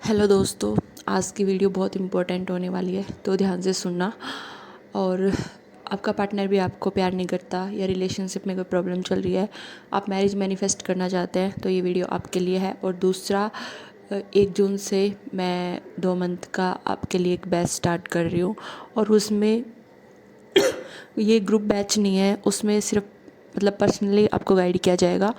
Hello दोस्तों, आज की वीडियो बहुत इम्पोर्टेंट होने वाली है, तो ध्यान से सुनना। और आपका पार्टनर भी आपको प्यार नहीं करता या रिलेशनशिप में कोई प्रॉब्लम चल रही है, आप मैरिज मैनिफेस्ट करना चाहते हैं, तो ये वीडियो आपके लिए है। और दूसरा, 1 जून से मैं 2 मंथ का आपके लिए एक बैच स्टार्ट कर रही हूँ। और उसमें ये ग्रुप बैच नहीं है, उसमें सिर्फ मतलब पर्सनली आपको गाइड किया जाएगा।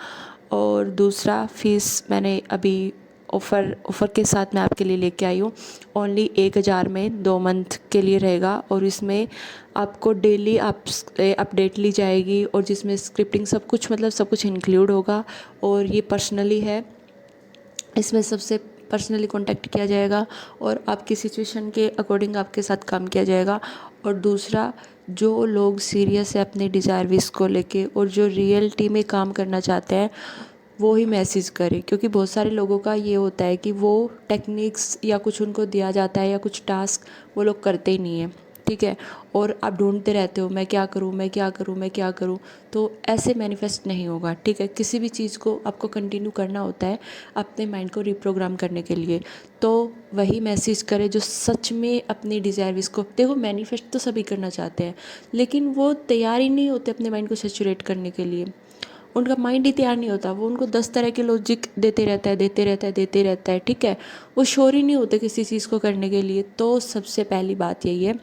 और दूसरा, फीस मैंने अभी ऑफ़र के साथ मैं आपके लिए लेके आई हूँ। ओनली 1,000 में 2 मंथ के लिए रहेगा। और इसमें आपको डेली अपडेट ली जाएगी, और जिसमें स्क्रिप्टिंग सब कुछ मतलब सब कुछ इंक्लूड होगा। और ये पर्सनली है, इसमें सबसे पर्सनली कांटेक्ट किया जाएगा और आपकी सिचुएशन के अकॉर्डिंग आपके साथ काम किया जाएगा। और दूसरा, जो लोग सीरियस है अपने डिज़ायर विश को लेके और जो रियलिटी में काम करना चाहते हैं, वो ही मैसेज करें। क्योंकि बहुत सारे लोगों का ये होता है कि वो टेक्निक्स या कुछ उनको दिया जाता है या कुछ टास्क वो लोग करते ही नहीं हैं, ठीक है। और आप ढूंढते रहते हो, मैं क्या करूँ, मैं क्या करूँ, मैं क्या करूँ। तो ऐसे मैनिफेस्ट नहीं होगा, ठीक है। किसी भी चीज़ को आपको कंटिन्यू करना होता है अपने माइंड को रिप्रोग्राम करने के लिए। तो वही मैसेज करें जो सच में अपनी डिज़ायर विश को, देखो मैनिफेस्ट तो सभी करना चाहते हैं, लेकिन वो तैयार ही नहीं होते अपने माइंड को सैचुरेट करने के लिए। उनका माइंड ही तैयार नहीं होता, वो उनको 10 तरह के लॉजिक देते रहता है, देते रहता है, देते रहता है, ठीक है। वो श्योर ही नहीं होते किसी चीज़ को करने के लिए। तो सबसे पहली बात यही है,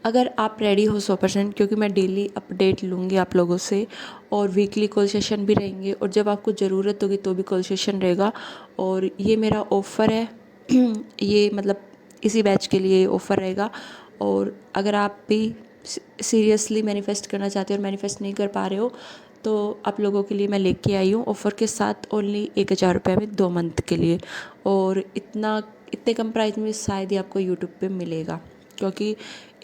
अगर आप रेडी हो 100%, क्योंकि मैं डेली अपडेट लूँगी आप लोगों से, और वीकली कॉल सेशन भी रहेंगे, और जब आपको ज़रूरत होगी तो भी कॉल सेशन रहेगा। और ये मेरा ऑफ़र है ये मतलब इसी बैच के लिए ऑफ़र रहेगा। और अगर आप भी सीरियसली मैनिफेस्ट करना चाहते हो और मैनिफेस्ट नहीं कर पा रहे हो, तो आप लोगों के लिए मैं लेके आई हूँ ऑफ़र के साथ ओनली 1,000 रुपये में 2 मंथ के लिए। और इतने कम प्राइस में शायद ही आपको यूट्यूब पे मिलेगा, क्योंकि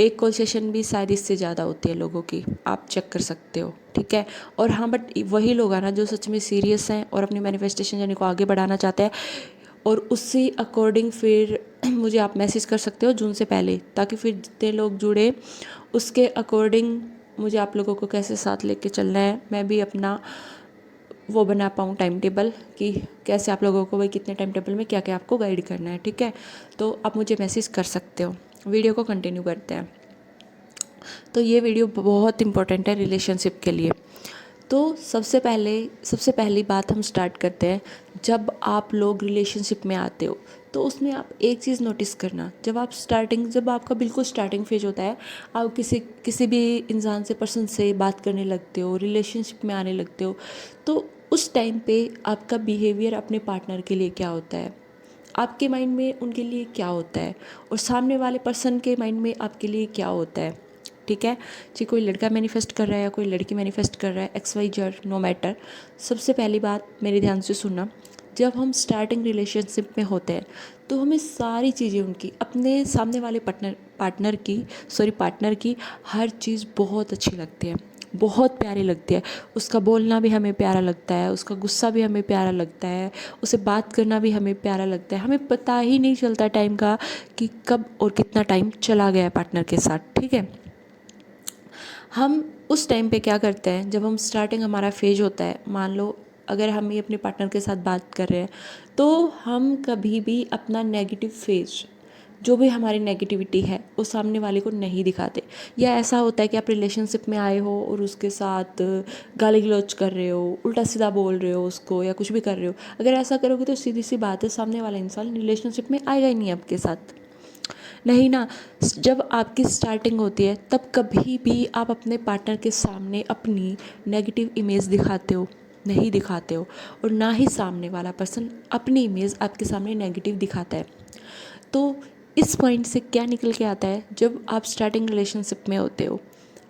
एक कॉल सेशन भी शायद इससे ज़्यादा होती है लोगों की, आप चेक कर सकते हो, ठीक है। और हाँ, बट वही लोग हैं ना जो सच में सीरियस हैं और अपनी मैनिफेस्टेशन जर्नी को आगे बढ़ाना चाहते हैं। और उसी अकॉर्डिंग फिर मुझे आप मैसेज कर सकते हो जून से पहले, ताकि फिर जितने लोग जुड़े उसके अकॉर्डिंग मुझे आप लोगों को कैसे साथ लेके चलना है, मैं भी अपना वो बना पाऊँ टाइम टेबल, कि कैसे आप लोगों को भाई कितने टाइम टेबल में क्या क्या आपको गाइड करना है, ठीक है। तो आप मुझे मैसेज कर सकते हो। वीडियो को कंटिन्यू करते हैं। तो ये वीडियो बहुत इंपॉर्टेंट है रिलेशनशिप के लिए। तो सबसे पहली बात हम स्टार्ट करते हैं। जब आप लोग रिलेशनशिप में आते हो, तो उसमें आप एक चीज़ नोटिस करना, जब आपका बिल्कुल स्टार्टिंग फेज होता है, आप किसी भी इंसान से, पर्सन से बात करने लगते हो, रिलेशनशिप में आने लगते हो, तो उस टाइम पे आपका बिहेवियर अपने पार्टनर के लिए क्या होता है, आपके माइंड में उनके लिए क्या होता है, और सामने वाले पर्सन के माइंड में आपके लिए क्या होता है, ठीक है जी। कोई लड़का मैनिफेस्ट कर रहा है या कोई लड़की मैनिफेस्ट कर रहा है, XYZ नो मैटर। सबसे पहली बात मेरे ध्यान से सुनना, जब हम स्टार्टिंग रिलेशनशिप में होते हैं, तो हमें सारी चीज़ें उनकी, अपने सामने वाले पार्टनर की हर चीज़ बहुत अच्छी लगती है, बहुत प्यारी लगती है। उसका बोलना भी हमें प्यारा लगता है, उसका गुस्सा भी हमें प्यारा लगता है, उसे बात करना भी हमें प्यारा लगता है। हमें पता ही नहीं चलता टाइम का कि कब और कितना टाइम चला गया है पार्टनर के साथ, ठीक है। हम उस टाइम पे क्या करते हैं, जब हम स्टार्टिंग हमारा फेज होता है, मान लो अगर हम ही अपने पार्टनर के साथ बात कर रहे हैं, तो हम कभी भी अपना नेगेटिव फेज, जो भी हमारी नेगेटिविटी है, वो सामने वाले को नहीं दिखाते। या ऐसा होता है कि आप रिलेशनशिप में आए हो और उसके साथ गाली गलौज कर रहे हो, उल्टा सीधा बोल रहे हो उसको, या कुछ भी कर रहे हो। अगर ऐसा करोगे तो सीधी सी बात है, सामने वाला इंसान रिलेशनशिप में आएगा ही नहीं आपके साथ, नहीं ना। जब आपकी स्टार्टिंग होती है, तब कभी भी आप अपने पार्टनर के सामने अपनी नेगेटिव इमेज दिखाते हो, नहीं दिखाते हो। और ना ही सामने वाला पर्सन अपनी इमेज आपके सामने नेगेटिव दिखाता है। तो इस पॉइंट से क्या निकल के आता है, जब आप स्टार्टिंग रिलेशनशिप में होते हो,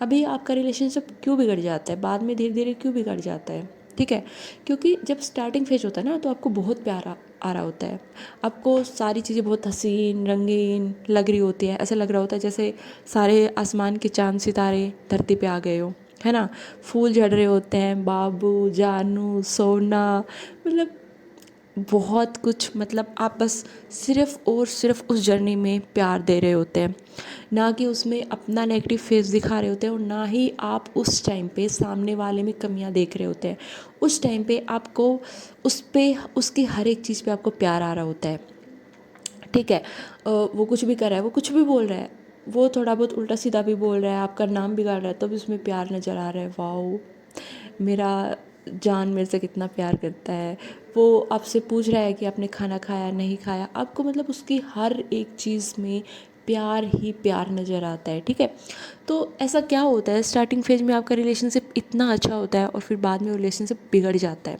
अभी आपका रिलेशनशिप क्यों बिगड़ जाता है, बाद में धीरे धीरे क्यों बिगड़ जाता है, ठीक है। क्योंकि जब स्टार्टिंग फेज होता है ना, तो आपको बहुत प्यारा आ रहा होता है, आपको सारी चीज़ें बहुत हसीन रंगीन लग रही होती है। ऐसा लग रहा होता है जैसे सारे आसमान के चांद सितारे धरती पे आ गए हो, है ना। फूल झड़ रहे होते हैं, बाबू जानू सोना, मतलब बहुत कुछ, मतलब आप बस सिर्फ़ और सिर्फ उस जर्नी में प्यार दे रहे होते हैं, ना कि उसमें अपना नेगेटिव फेस दिखा रहे होते हैं। और ना ही आप उस टाइम पे सामने वाले में कमियां देख रहे होते हैं। उस टाइम पे आपको उसकी हर एक चीज़ पे आपको प्यार आ रहा होता है। ठीक है। वो कुछ भी कर रहा है, वो कुछ भी बोल रहा है, वो थोड़ा बहुत उल्टा सीधा भी बोल रहा है, आपका नाम बिगाड़ रहा है, तो भी उसमें प्यार नज़र आ रहा है। वाओ, मेरा जान मेरे से कितना प्यार करता है। वो आपसे पूछ रहा है कि आपने खाना खाया नहीं खाया, आपको मतलब उसकी हर एक चीज़ में प्यार ही प्यार नज़र आता है। ठीक है, तो ऐसा क्या होता है, स्टार्टिंग फेज में आपका रिलेशनशिप इतना अच्छा होता है और फिर बाद में रिलेशनशिप बिगड़ जाता है।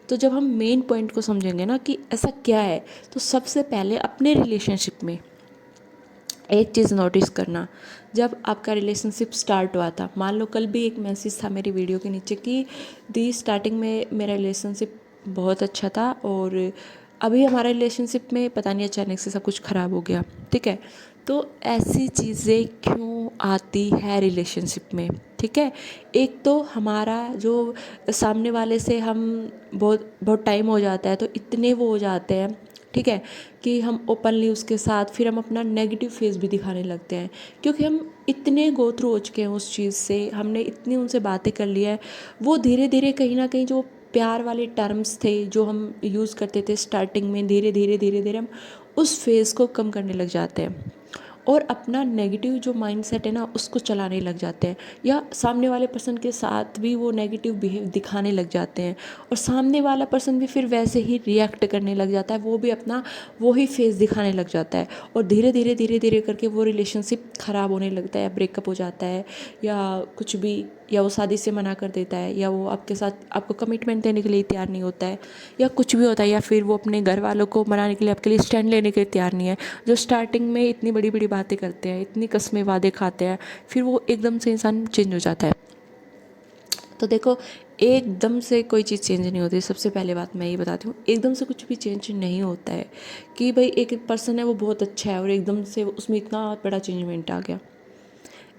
तो जब हम मेन पॉइंट को समझेंगे ना कि ऐसा क्या है, तो सबसे पहले अपने रिलेशनशिप में एक चीज़ नोटिस करना। जब आपका रिलेशनशिप स्टार्ट हुआ था, मान लो कल भी एक मैसेज था मेरी वीडियो के नीचे कि दी स्टार्टिंग में मेरा रिलेशनशिप बहुत अच्छा था और अभी हमारा रिलेशनशिप में पता नहीं अचानक से सब कुछ ख़राब हो गया। ठीक है, तो ऐसी चीज़ें क्यों आती है रिलेशनशिप में? ठीक है, एक तो हमारा जो सामने वाले से हम बहुत बहुत टाइम हो जाता है, तो इतने वो हो जाते हैं, ठीक है, कि हम ओपनली उसके साथ फिर हम अपना नेगेटिव फेस भी दिखाने लगते हैं, क्योंकि हम इतने गो थ्रू हो चुके हैं उस चीज़ से, हमने इतनी उनसे बातें कर ली है। वो धीरे धीरे कहीं ना कहीं जो प्यार वाले टर्म्स थे जो हम यूज़ करते थे स्टार्टिंग में, धीरे धीरे धीरे धीरे हम उस फेज़ को कम करने लग जाते हैं और अपना नेगेटिव जो माइंडसेट है ना उसको चलाने लग जाते हैं, या सामने वाले पर्सन के साथ भी वो नेगेटिव बिहेव दिखाने लग जाते हैं और सामने वाला पर्सन भी फिर वैसे ही रिएक्ट करने लग जाता है, वो भी अपना वो ही फेस दिखाने लग जाता है और धीरे धीरे धीरे धीरे करके वो रिलेशनशिप ख़राब होने लगता है, ब्रेकअप हो जाता है या कुछ भी, या वो शादी से मना कर देता है, या वो आपके साथ आपको कमिटमेंट देने के लिए तैयार नहीं होता है, या कुछ भी होता है, या फिर वो अपने घर वालों को मनाने के लिए आपके लिए स्टैंड लेने के लिए तैयार नहीं है। जो स्टार्टिंग में इतनी बड़ी बड़ी बातें करते हैं, इतनी कस्में वादे खाते हैं, फिर वो एकदम से इंसान चेंज हो जाता है। तो देखो, एकदम से कोई चीज़ चेंज नहीं होती। सबसे पहले बात मैं ये बताती हूँ, एकदम से कुछ भी चेंज नहीं होता है कि भाई एक पर्सन है वो बहुत अच्छा है और एकदम से उसमें इतना बड़ा चेंजमेंट आ गया,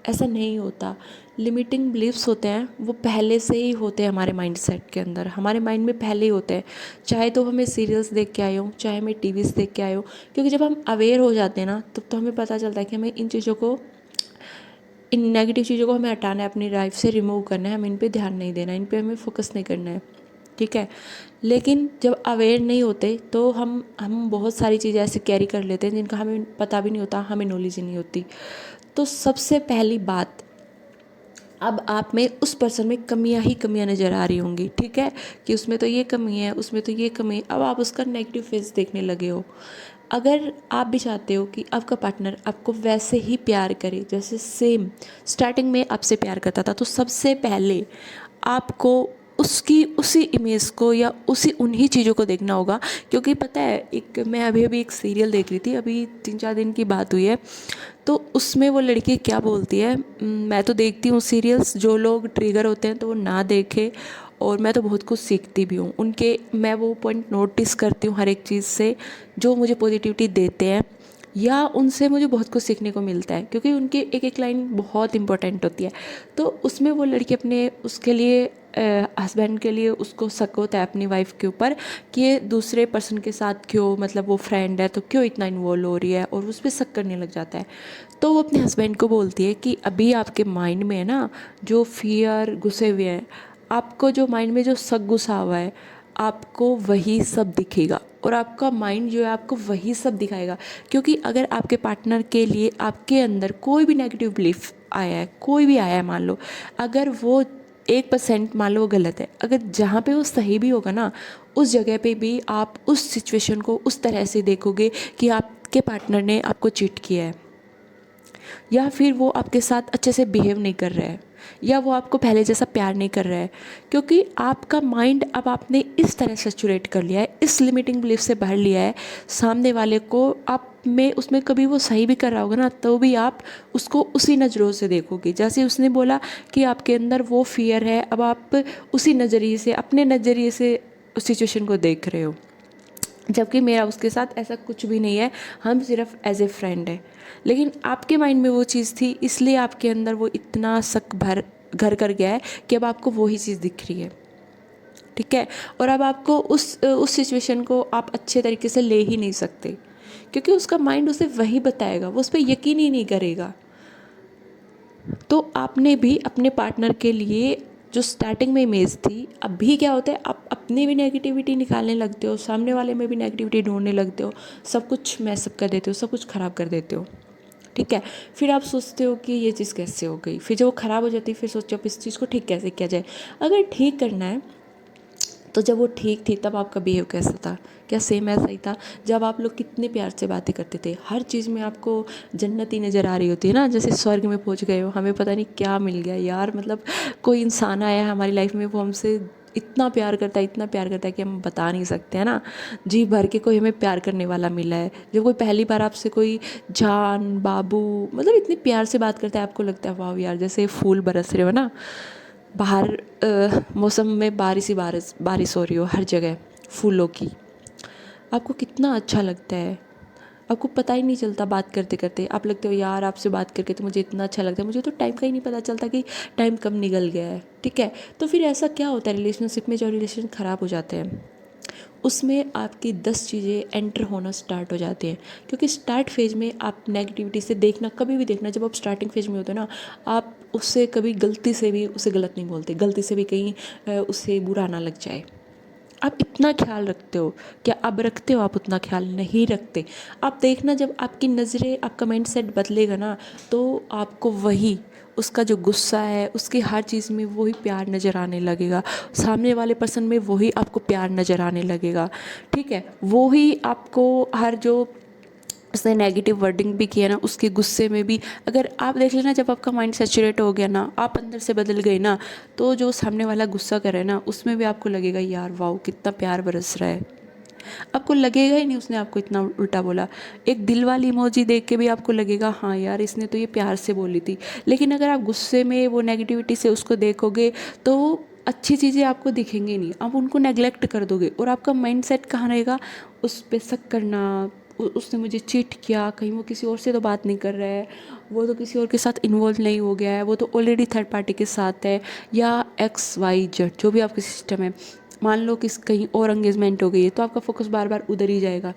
ऐसा नहीं होता। लिमिटिंग बिलीव्स होते हैं वो पहले से ही होते हैं हमारे माइंड सेट के अंदर, हमारे माइंड में पहले ही होते हैं, चाहे तो हमें सीरियल्स देख के आए हो, चाहे हमें टीवीज़ देख के आए हो, क्योंकि जब हम अवेयर हो जाते हैं ना तब तो हमें पता चलता है कि हमें इन चीज़ों को, इन नेगेटिव चीज़ों को हमें हटाना है, अपनी लाइफ से रिमूव करना है, हमें इन पे ध्यान नहीं देना है, इन पे हमें फोकस नहीं करना है। ठीक है, लेकिन जब अवेयर नहीं होते तो हम बहुत सारी चीज़ें ऐसे कैरी कर लेते हैं जिनका हमें पता भी नहीं होता, हमें नॉलेज ही नहीं होती। तो सबसे पहली बात, अब आप में उस पर्सन में कमियां ही कमियां नज़र आ रही होंगी, ठीक है, कि उसमें तो ये कमी है, उसमें तो ये कमी है, अब आप उसका नेगेटिव फेस देखने लगे हो। अगर आप भी चाहते हो कि आपका पार्टनर आपको वैसे ही प्यार करे जैसे सेम स्टार्टिंग में आपसे प्यार करता था, तो सबसे पहले आपको उसकी उसी इमेज को या उसी उन्हीं चीज़ों को देखना होगा। क्योंकि पता है, एक मैं अभी अभी एक सीरियल देख रही थी, अभी 3-4 दिन की बात हुई है, तो उसमें वो लड़की क्या बोलती है, मैं तो देखती हूँ सीरियल्स, जो लोग ट्रिगर होते हैं तो वो ना देखे, और मैं तो बहुत कुछ सीखती भी हूँ उनके, मैं वो पॉइंट नोटिस करती हूँ हर एक चीज़ से जो मुझे पॉजिटिविटी देते हैं, या उनसे मुझे बहुत कुछ सीखने को मिलता है, क्योंकि उनकी एक एक लाइन बहुत इंपॉर्टेंट होती है। तो उसमें वो लड़की अपने उसके लिए हस्बैंड के लिए उसको शक होता है अपनी वाइफ के ऊपर कि ये दूसरे पर्सन के साथ क्यों, मतलब वो फ्रेंड है तो क्यों इतना इन्वॉल्व हो रही है, और उस पर शक करने लग जाता है। तो वो अपने हस्बैंड को बोलती है कि अभी आपके माइंड में है ना जो फियर घुसे हुए हैं, आपको जो माइंड में जो शक घुसा हुआ है, आपको वही सब दिखेगा और आपका माइंड जो है आपको वही सब दिखाएगा। क्योंकि अगर आपके पार्टनर के लिए आपके अंदर कोई भी नेगेटिव बिलीफ आया है, कोई भी आया है, मान लो अगर वो 1% मान लो वो गलत है, अगर जहाँ पे वो सही भी होगा ना, उस जगह पे भी आप उस सिचुएशन को उस तरह से देखोगे कि आपके पार्टनर ने आपको चीट किया है, या फिर वो आपके साथ अच्छे से बिहेव नहीं कर रहा है, या वो आपको पहले जैसा प्यार नहीं कर रहा है। क्योंकि आपका माइंड अब आपने इस तरह सैचुरेट कर लिया है, इस लिमिटिंग बिलीफ से भर लिया है, सामने वाले को आप में उसमें कभी वो सही भी कर रहा होगा ना तो भी आप उसको उसी नज़रों से देखोगे। जैसे उसने बोला कि आपके अंदर वो फियर है, अब आप उसी नज़रिए से, अपने नज़रिए से उस सिचुएशन को देख रहे हो, जबकि मेरा उसके साथ ऐसा कुछ भी नहीं है, हम सिर्फ एज ए फ्रेंड है। लेकिन आपके माइंड में वो चीज़ थी, इसलिए आपके अंदर वो इतना शक भर घर कर गया है कि अब आपको वही चीज़ दिख रही है। ठीक है, और अब आपको उस सिचुएशन को आप अच्छे तरीके से ले ही नहीं सकते, क्योंकि उसका माइंड उसे वही बताएगा, वो उस पर यकीन ही नहीं करेगा। तो आपने भी अपने पार्टनर के लिए जो स्टार्टिंग में इमेज थी, अभी क्या होता है आप अपनी भी नेगेटिविटी निकालने लगते हो, सामने वाले में भी नेगेटिविटी ढूंढने लगते हो, सब कुछ मैसअप कर देते हो, सब कुछ ख़राब कर देते हो। ठीक है, फिर आप सोचते हो कि ये चीज़ कैसे हो गई, फिर जब वो ख़राब हो जाती है फिर सोचो अब इस चीज़ को ठीक कैसे किया जाए। अगर ठीक करना है तो जब वो ठीक थी तब आपका बिहेव कैसा था, क्या सेम ऐसा ही था? जब आप लोग कितने प्यार से बातें करते थे, हर चीज़ में आपको जन्नती नज़र आ रही होती है ना, जैसे स्वर्ग में पहुंच गए हो, हमें पता नहीं क्या मिल गया यार। मतलब कोई इंसान आया हमारी लाइफ में, वो हमसे इतना प्यार करता है, इतना प्यार करता है कि हम बता नहीं सकते हैं ना। जी भर के कोई हमें प्यार करने वाला मिला है। जब कोई पहली बार आपसे कोई जान बाबू मतलब इतने प्यार से बात करता है, आपको लगता है वाह यार, जैसे फूल बरस रहे हो ना बाहर, मौसम में बारिश ही बारिश हो रही हो हर जगह फूलों की, आपको कितना अच्छा लगता है। आपको पता ही नहीं चलता बात करते करते, आप लगते हो यार आपसे बात करके तो मुझे इतना अच्छा लगता है, मुझे तो टाइम का ही नहीं पता चलता कि टाइम कब निकल गया है। ठीक है, तो फिर ऐसा क्या होता है रिलेशनशिप में, जो रिलेशन ख़राब हो जाते हैं उसमें आपकी 10 चीज़ें एंटर होना स्टार्ट हो जाती हैं। क्योंकि स्टार्ट फेज़ में आप नेगेटिविटी से देखना, कभी भी देखना, जब आप स्टार्टिंग फेज़ में होते हो ना, आप उससे कभी गलती से भी उसे गलत नहीं बोलते, गलती से भी कहीं उससे बुरा ना लग जाए। आप इतना ख्याल रखते हो, क्या अब रखते हो? आप उतना ख्याल नहीं रखते। आप देखना जब आपकी नज़रें, आपका माइंड सेट बदलेगा ना, तो आपको वही उसका जो गुस्सा है, उसकी हर चीज़ में वही प्यार नज़र आने लगेगा, सामने वाले पर्सन में वही आपको प्यार नज़र आने लगेगा। ठीक है, वही आपको हर जो उसने नेगेटिव वर्डिंग भी किया ना, उसके गुस्से में भी अगर आप देख लेना, जब आपका माइंड सैचुरेट हो गया ना, आप अंदर से बदल गए ना, तो जो सामने वाला गुस्सा करे ना, उसमें भी आपको लगेगा यार वाओ कितना प्यार बरस रहा है। आपको लगेगा ही नहीं उसने आपको इतना उल्टा बोला। एक दिल वाली इमोजी देख के भी आपको लगेगा हाँ यार इसने तो ये प्यार से बोली थी। लेकिन अगर आप गुस्से में वो नेगेटिविटी से उसको देखोगे तो अच्छी चीज़ें आपको दिखेंगी नहीं, आप उनको नेगलेक्ट कर दोगे और आपका माइंड सेट कहाँ रहेगा, उस पर शक करना, उसने मुझे चीट किया, कहीं वो किसी और से तो बात नहीं कर रहा है, वो तो किसी और के साथ इन्वॉल्व नहीं हो गया है, वो तो ऑलरेडी थर्ड पार्टी के साथ है, या XYZ जो भी आपका सिस्टम है। मान लो कि कहीं और एंगेजमेंट हो गई है तो आपका फोकस बार बार उधर ही जाएगा।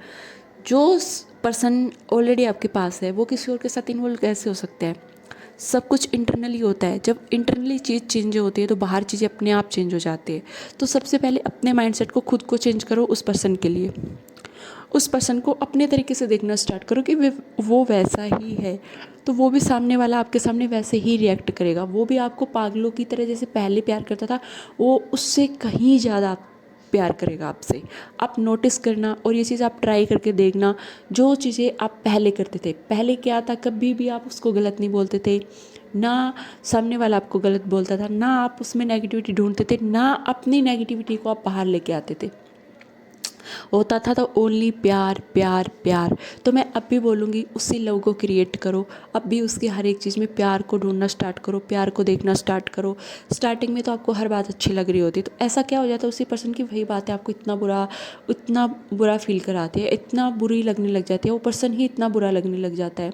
जो पर्सन ऑलरेडी आपके पास है वो किसी और के साथ इन्वॉल्व कैसे हो सकता है? सब कुछ इंटरनली होता है। जब इंटरनली चीज़ चेंज होती है तो बाहर चीज़ें अपने आप चेंज हो जाती है। तो सबसे पहले अपने माइंडसेट को खुद को चेंज करो उस पर्सन के लिए। उस पर्सन को अपने तरीके से देखना स्टार्ट करो कि वो वैसा ही है, तो वो भी सामने वाला आपके सामने वैसे ही रिएक्ट करेगा। वो भी आपको पागलों की तरह जैसे पहले प्यार करता था, वो उससे कहीं ज़्यादा प्यार करेगा आपसे। आप नोटिस करना और ये चीज़ आप ट्राई करके देखना, जो चीज़ें आप पहले करते थे, पहले क्या था, कभी भी आप उसको गलत नहीं बोलते थे, ना सामने वाला आपको गलत बोलता था, ना आप उसमें नेगेटिविटी ढूंढते थे, ना अपनी नेगेटिविटी को आप बाहर लेके आते थे। होता था तो ओनली प्यार प्यार प्यार। तो मैं अब भी बोलूँगी उसी लव को क्रिएट करो, अब भी उसकी हर एक चीज़ में प्यार को ढूंढना स्टार्ट करो, प्यार को देखना स्टार्ट करो। स्टार्टिंग में तो आपको हर बात अच्छी लग रही होती है, तो ऐसा क्या हो जाता है उसी पर्सन की वही बात है आपको इतना बुरा फील कराती है, इतना बुरी लगने लग जाती है, वो पर्सन ही इतना बुरा लगने लग जाता है।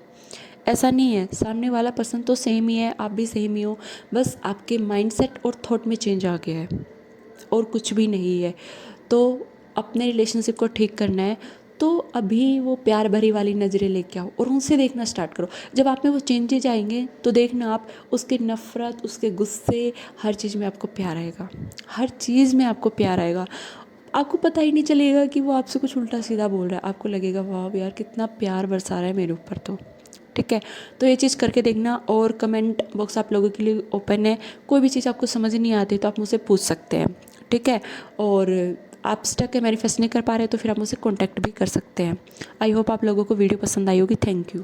ऐसा नहीं है, सामने वाला पर्सन तो सेम ही है, आप भी सेम ही हो, बस आपके माइंडसेट और थॉट में चेंज आ गया है और कुछ भी नहीं है। तो अपने रिलेशनशिप को ठीक करना है तो अभी वो प्यार भरी वाली नज़रें लेके आओ और उनसे देखना स्टार्ट करो। जब आप में वो चेंजेज आएंगे तो देखना आप उसकी नफ़रत, उसके गुस्से, हर चीज़ में आपको प्यार आएगा, हर चीज़ में आपको प्यार आएगा। आपको पता ही नहीं चलेगा कि वो आपसे कुछ उल्टा सीधा बोल रहा है, आपको लगेगा वाह यार कितना प्यार बरसा रहा है मेरे ऊपर। तो ठीक है, तो ये चीज़ करके देखना। और कमेंट बॉक्स आप लोगों के लिए ओपन है, कोई भी चीज़ आपको समझ नहीं आती तो आप मुझसे पूछ सकते हैं। ठीक है, और आप स्टक है मैनिफेस्ट नहीं कर पा रहे तो फिर आप मुझसे कॉन्टैक्ट भी कर सकते हैं। आई होप आप लोगों को वीडियो पसंद आई होगी। Thank you.